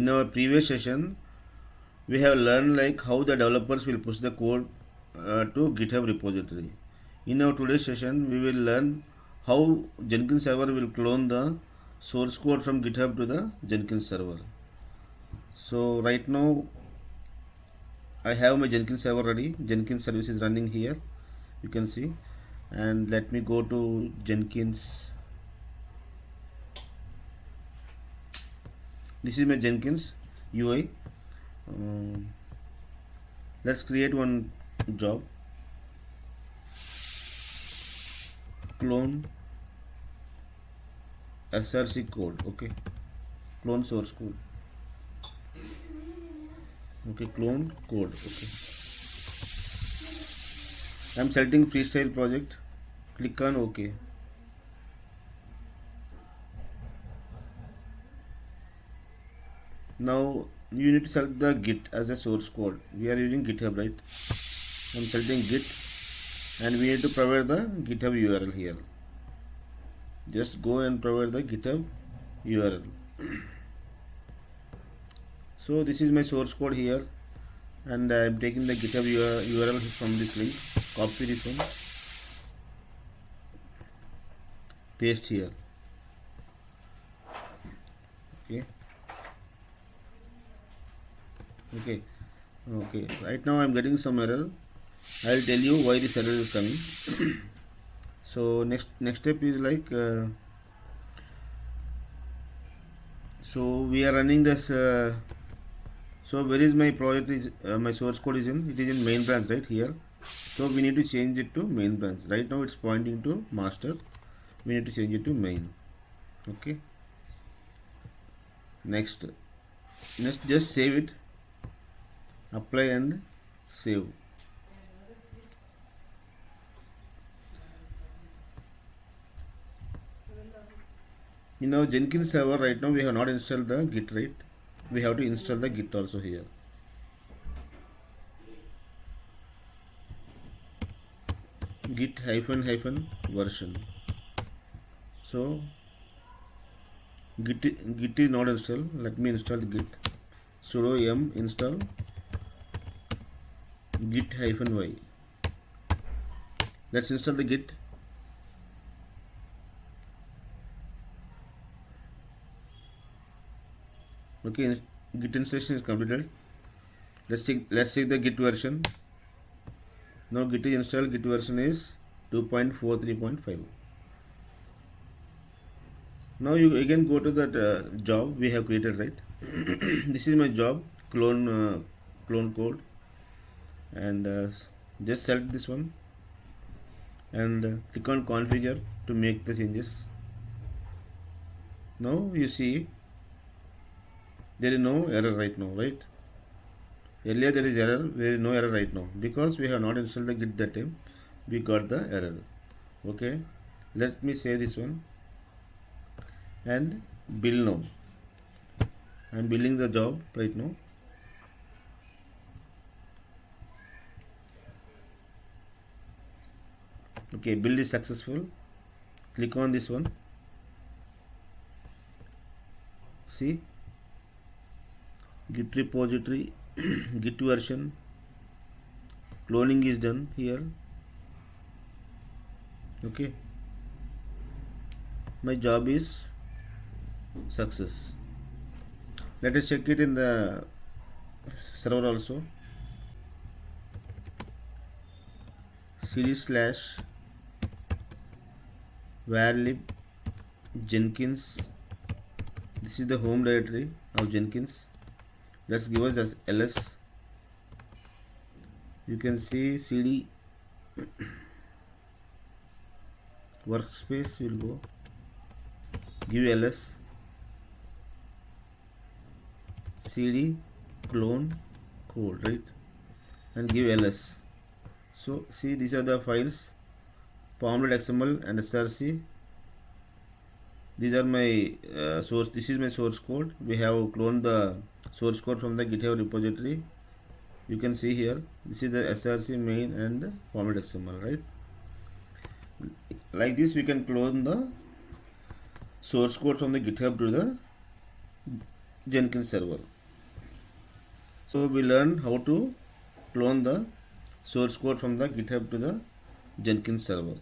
In our previous session, we have learned like how the developers will push the code to GitHub repository. In our today's session, we will learn how Jenkins server will clone the source code from GitHub to the Jenkins server. So right now I have my Jenkins server ready. Jenkins service is running here, you can see. And let me go to Jenkins. This is my Jenkins UI. Let's create one job. Clone src code. Okay, clone source code. Okay, clone code. Okay, I'm selecting freestyle project. Click on OK. Now you need to select the Git as a source code. We are using GitHub, right? I'm selecting Git, and we need to provide the GitHub URL here. Just go and provide the GitHub URL. So this is my source code here, and I am taking the GitHub URL from this link. Copy this one, paste here. Okay. Right now I am getting some error. I will tell you why this error is coming. So next step is like so we are running this. So where is my project? Is my source code is in? It is in main branch, right here. So we need to change it to main branch. Right now it's pointing to master. We need to change it to main. Okay. Next, just save it. Apply and save. In our Jenkins server right now we have not installed the Git, right? We have to install the Git also here. Git -- version. So Git is not installed. Let me install the Git. Sudo yum install git -y. Let's install the Git. Okay, Git installation is completed. Let's check the Git version. Now Git is installed. Git version is 2.43.5. Now you again go to that job we have created, right? This is my job, clone code, and just select this one and click on configure to make the changes. Now you see there is no error right now, right? Earlier there is error, there is no error right now because we have not installed the Git that time. We got the error. Okay, let me save this one and build now. I am building the job right now. Okay, build is successful. Click on this one. See, Git repository, Git version, cloning is done here. Okay, my job is success. Let us check it in the server also. cd/varlib Jenkins. This is the home directory of Jenkins. Let's give us as ls. You can see cd workspace will go. Give ls cd clone code, right? And give ls. So see, these are the files, pom.xml and src. These are my source. This is my source code. We have cloned the source code from the GitHub repository. You can see here. This is the src main and pom.xml, right? Like this, we can clone the source code from the GitHub to the Jenkins server. So we learn how to clone the source code from the GitHub to the Jenkins server.